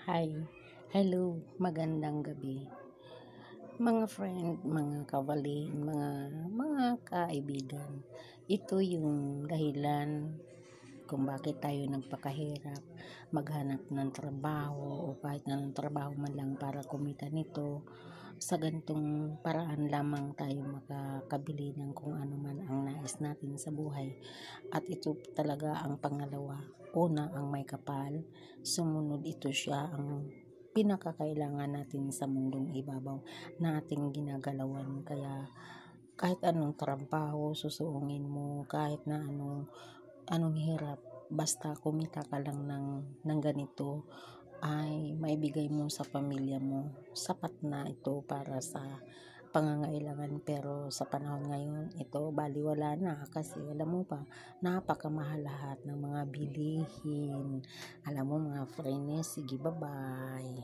Hi, hello, magandang gabi. Mga friend, mga kabalin, mga kaibigan. Ito yung dahilan kung bakit tayo nagpakahirap maghanap ng trabaho o kahit anong trabaho man lang para kumita nito. Sa ganitong paraan lamang tayo makakabili ng kung ano man ang nais natin sa buhay. At ito talaga ang pangalawa. Una, ang may kapal. Sumunod, ito siya ang pinakakailangan natin sa mundong ibabaw na ating ginagalawan. Kaya kahit anong trabaho susuungin mo, kahit na anong hirap, basta kumita ka lang ng ganito ay maibigay mo sa pamilya mo. Sapat na ito para sa pangangailangan, pero sa panahon ngayon ito baliwala na kasi alam mo ba, napakamahal lahat ng mga bilihin. Alam mo mga friends, sige, bye bye.